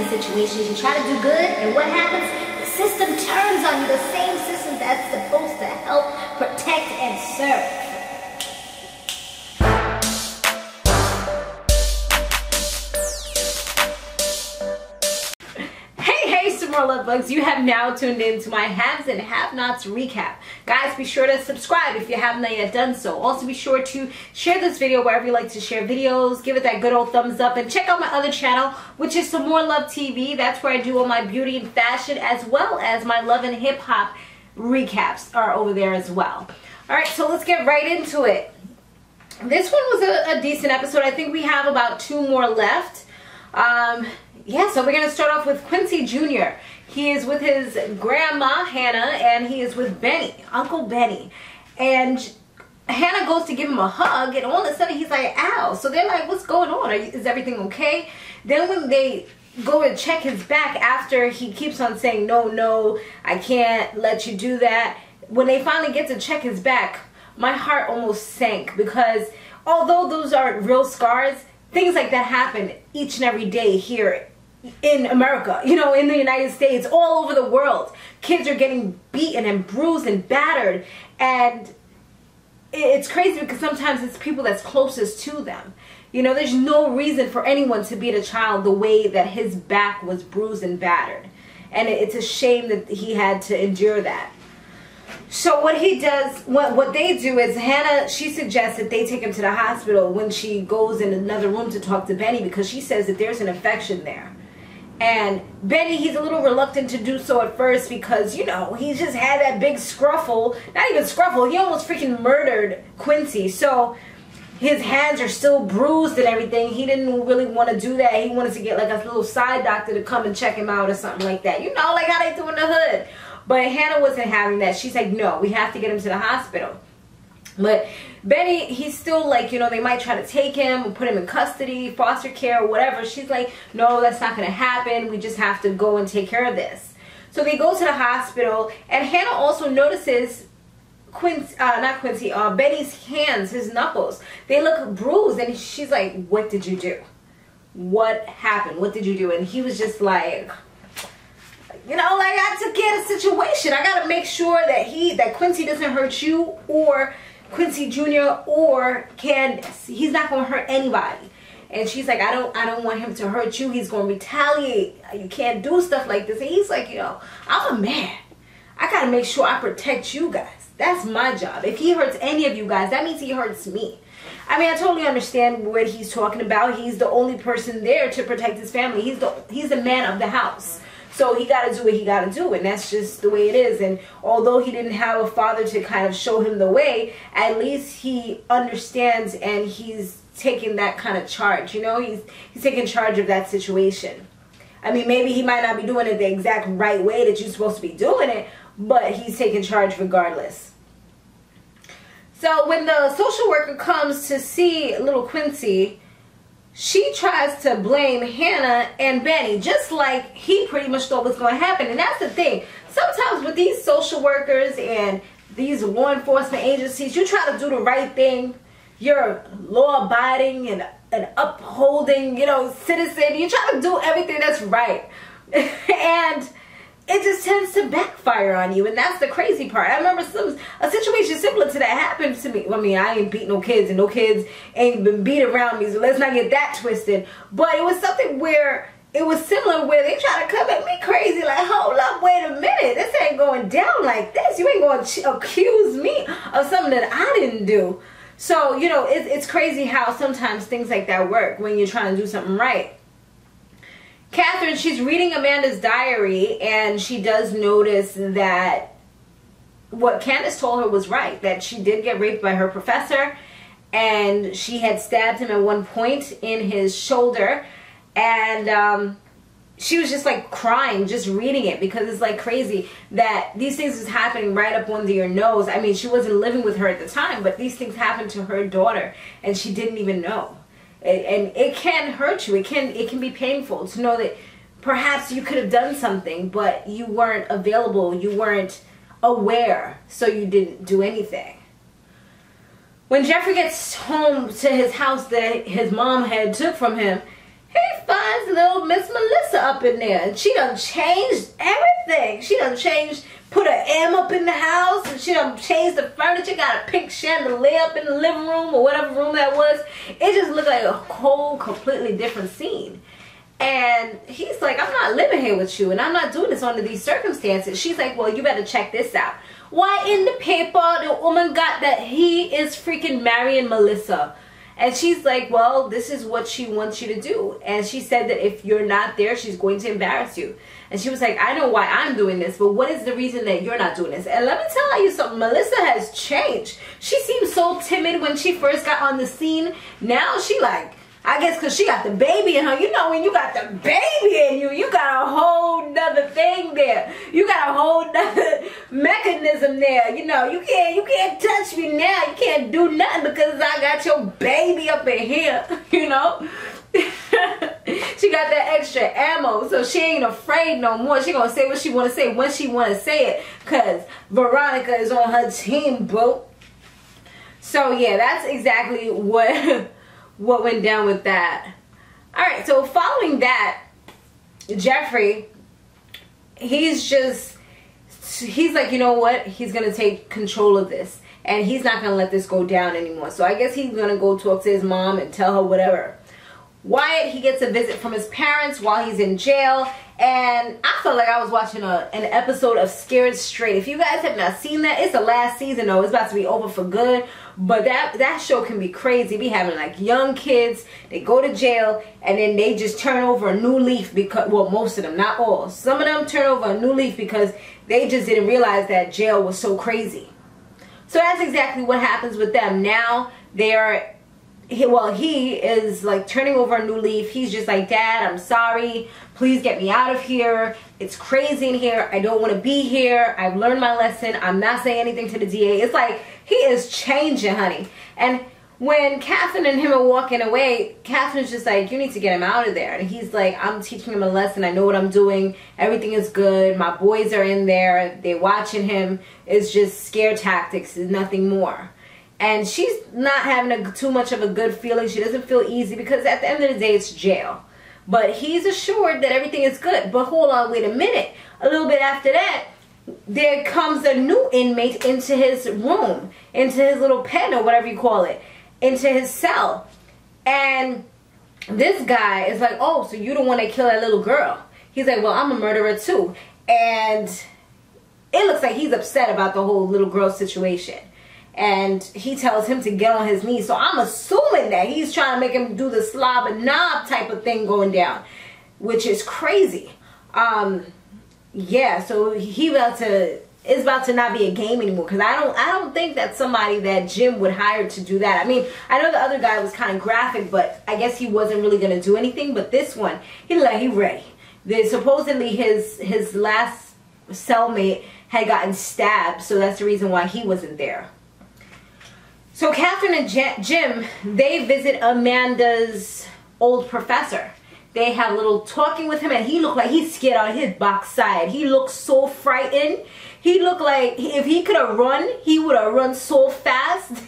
in situations. You try to do good, and what happens? The system turns on you, the same system that's supposed to help, protect, and serve. Samore Love Bugs, you have now tuned in to my haves and have-nots recap. Guys, be sure to subscribe if you haven't yet done so. Also, be sure to share this video wherever you like to share videos. Give it that good old thumbs up, and check out my other channel, which is Samore Love TV. That's where I do all my beauty and fashion, as well as my love and hip-hop recaps are over there as well. Alright, so let's get right into it. This one was a decent episode. I think we have about 2 more left. Yeah, so we're going to start off with Quincy Jr. He is with his grandma, Hannah, and he is with Benny, Uncle Benny. And Hannah goes to give him a hug, and all of a sudden he's like, ow. So they're like, what's going on? Is everything okay? Then when they go and check his back after he keeps on saying, no, I can't let you do that. When they finally get to check his back, my heart almost sank, because although those aren't real scars, things like that happen each and every day here in America, you know, in the United States, all over the world. Kids are getting beaten and bruised and battered, and it's crazy because sometimes it's people that's closest to them. You know, there's no reason for anyone to beat a child the way that his back was bruised and battered, and it's a shame that he had to endure that. So what he does, what they do is, Hannah, she suggests that they take him to the hospital when she goes in another room to talk to Benny, because she says that there's an infection there. And Benny, he's a little reluctant to do so at first because, you know, he's just had that big scruffle. Not even scruffle, he almost freaking murdered Quincy. So his hands are still bruised and everything. He didn't really want to do that. He wanted to get like a little side doctor to come and check him out or something like that. You know, like how they do in the hood. But Hannah wasn't having that. She's like, no, we have to get him to the hospital. But Benny, he's still like, you know, they might try to take him and put him in custody, foster care, or whatever. She's like, no, that's not going to happen. We just have to go and take care of this. So they go to the hospital, and Hannah also notices Benny's hands, his knuckles. They look bruised, and she's like, what did you do? What happened? What did you do? And he was just like, you know, like, I took care of the situation. I got to make sure that Quincy doesn't hurt you or Quincy Jr. or Candace. He's not going to hurt anybody. And she's like, I don't want him to hurt you. He's going to retaliate. You can't do stuff like this. And he's like, you know, I'm a man. I got to make sure I protect you guys. That's my job. If he hurts any of you guys, that means he hurts me. I mean, I totally understand what he's talking about. He's the only person there to protect his family. He's the man of the house. So he got to do what he got to do, and that's just the way it is. And although he didn't have a father to kind of show him the way, at least he understands, and he's taking that kind of charge. You know, he's taking charge of that situation. I mean, maybe he might not be doing it the exact right way that you're supposed to be doing it, but he's taking charge regardless. So when the social worker comes to see little Quincy, she tries to blame Hannah and Benny, just like he pretty much thought was going to happen. And that's the thing. Sometimes with these social workers and these law enforcement agencies, you try to do the right thing. You're law-abiding and an upholding, you know, citizen. You try to do everything that's right. And it just tends to backfire on you, and that's the crazy part. I remember a situation similar to that happened to me. I mean, I ain't beat no kids, and no kids ain't been beat around me, so let's not get that twisted. But it was something where it was similar, where they try to come at me crazy, like, hold up, wait a minute, this ain't going down like this. You ain't going to accuse me of something that I didn't do. So, you know, it's crazy how sometimes things like that work when you're trying to do something right. Catherine, she's reading Amanda's diary, and she does notice that what Candace told her was right, that she did get raped by her professor, and she had stabbed him at one point in his shoulder, and she was just like crying just reading it, because it's like crazy that these things is happening right up under your nose. I mean, she wasn't living with her at the time, but these things happened to her daughter, and she didn't even know. And it can hurt you. It can be painful to know that perhaps you could have done something, but you weren't available, you weren't aware, so you didn't do anything. When Jeffrey gets home to his house that his mom had took from him, he finds little Miss Melissa up in there, and she done changed everything. She done changed, put an M up in the house, and she done changed the furniture, got a pink chandelier up in the living room or whatever room that was. It just looked like a whole completely different scene. And he's like, I'm not living here with you, and I'm not doing this under these circumstances. She's like, well, you better check this out. Why, in the paper, the woman got that he is freaking marrying Melissa. And she's like, well, this is what she wants you to do. And she said that if you're not there, she's going to embarrass you. And she was like, I know why I'm doing this, but what is the reason that you're not doing this? And let me tell you something, Melissa has changed. She seemed so timid when she first got on the scene. Now she like, I guess because she got the baby in her. You know, when you got the baby in you, you got a whole nother thing there. You got a whole nother mechanism there. You know, you can't touch me now. You can't do nothing because I got your baby up in here, you know. She got that extra ammo, so she ain't afraid no more. She gonna say what she want to say when she want to say it, because Veronica is on her team, bro. So yeah, that's exactly what went down with that. Alright, so following that, Jeffrey, he's like, you know what? He's going to take control of this. And he's not going to let this go down anymore. So I guess he's going to go talk to his mom and tell her whatever. Wyatt, he gets a visit from his parents while he's in jail. And I felt like I was watching an episode of Scared Straight. If you guys have not seen that, it's the last season though. It's about to be over for good. But that show can be crazy. Be having like young kids, they go to jail, and then they just turn over a new leaf because, well, most of them, not all. Some of them turn over a new leaf because they just didn't realize that jail was so crazy. So that's exactly what happens with them. Now they're, he is like turning over a new leaf. He's just like, Dad, I'm sorry. Please get me out of here. It's crazy in here. I don't want to be here. I've learned my lesson. I'm not saying anything to the DA. It's like he is changing, honey. And when Catherine and him are walking away, Catherine's just like, you need to get him out of there. And he's like, I'm teaching him a lesson. I know what I'm doing. Everything is good. My boys are in there. They're watching him. It's just scare tactics. It's nothing more. And she's not having too much of a good feeling. She doesn't feel easy because at the end of the day, it's jail. But he's assured that everything is good. But hold on, wait a minute. A little bit after that, there comes a new inmate into his room, into his little pen or whatever you call it, into his cell. And this guy is like, oh, so you don't want to kill that little girl. He's like, well, I'm a murderer too. And it looks like he's upset about the whole little girl situation. And he tells him to get on his knees. So I'm assuming that he's trying to make him do the slob and knob type of thing going down, which is crazy. Yeah, so it's about to not be a game anymore, because I don't think that's somebody that Jim would hire to do that. I mean, I know the other guy was kind of graphic, but I guess he wasn't really going to do anything. But this one, he ready. Supposedly his last cellmate had gotten stabbed, so that's the reason why he wasn't there. So Catherine and Jim, they visit Amanda's old professor. They have a little talking with him, and he looked like he's scared out of his backside. He looked so frightened. He looked like if he could have run, he would have run so fast,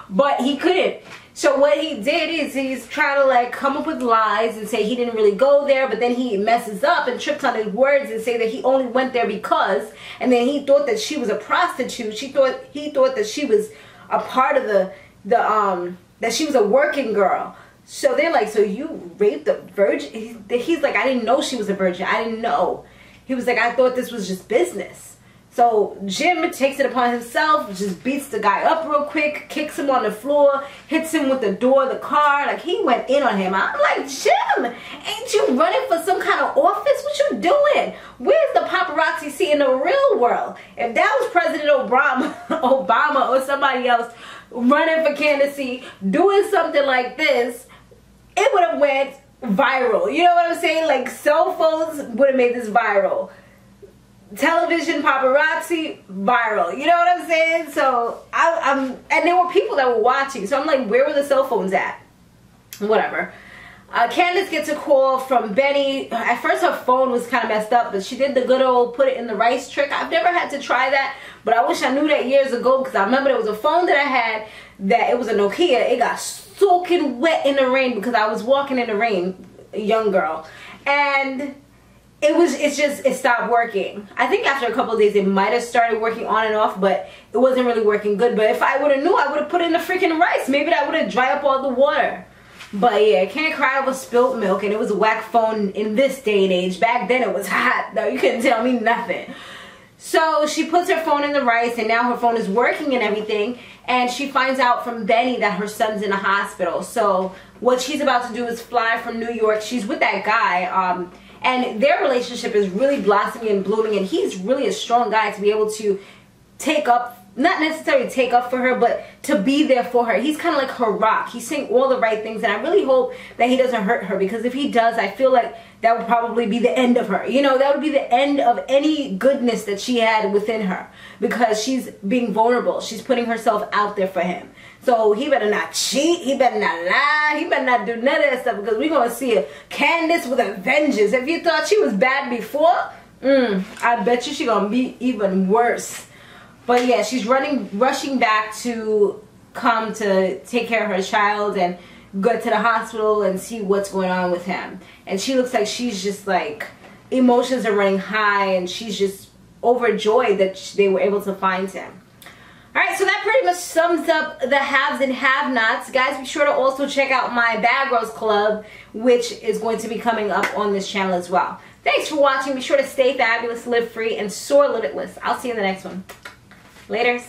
but he couldn't. So what he did is he's trying to like come up with lies and say he didn't really go there, but then he messes up and trips on his words and say that he only went there because, and then he thought that she was a prostitute. He thought that she was a part of that she was a working girl. So they're like, so you raped a virgin? He's like, I didn't know she was a virgin. I didn't know. He was like, I thought this was just business. So Jim takes it upon himself, just beats the guy up real quick, kicks him on the floor, hits him with the door of the car. Like, he went in on him. I'm like, Jim, ain't you running for some kind of office? What you doing? Where's the paparazzi see in the real world? If that was President Obama or somebody else running for candidacy, doing something like this, it would have went viral. You know what I'm saying? Like, cell phones would have made this viral. Television, paparazzi, viral. You know what I'm saying? So and there were people that were watching. So I'm like, where were the cell phones at? Whatever. Candace gets a call from Benny. At first her phone was kind of messed up, but she did the good old put it in the rice trick. I've never had to try that, but I wish I knew that years ago, because I remember there was a phone that I had that it was a Nokia. It got soaking wet in the rain because I was walking in the rain, a young girl. And it stopped working. I think after a couple of days it might have started working on and off, but it wasn't really working good. But if I would have knew, I would have put it in the freaking rice. Maybe that would have dried up all the water. But yeah, can't cry over spilt milk, and it was a whack phone in this day and age. Back then it was hot though, you couldn't tell me nothing. So she puts her phone in the rice, and now her phone is working and everything, and she finds out from Benny that her son's in the hospital. So what she's about to do is fly from New York. She's with that guy, and their relationship is really blossoming and blooming, and he's really a strong guy to be able to take up, not necessarily take up for her, but to be there for her. He's kind of like her rock. He's saying all the right things, and I really hope that he doesn't hurt her, because if he does, I feel like that would probably be the end of her. You know, that would be the end of any goodness that she had within her, because she's being vulnerable. She's putting herself out there for him. So he better not cheat. He better not lie. He better not do none of that stuff, because we're going to see a Candace with a vengeance. If you thought she was bad before, I bet you she's going to be even worse. But yeah, she's rushing back to come to take care of her child and go to the hospital and see what's going on with him. And she looks like she's just like, emotions are running high, and she's just overjoyed that they were able to find him. Alright, so that pretty much sums up the haves and have-nots. Guys, be sure to also check out my Bad Girls Club, which is going to be coming up on this channel as well. Thanks for watching. Be sure to stay fabulous, live free, and soar limitless. I'll see you in the next one. Laters.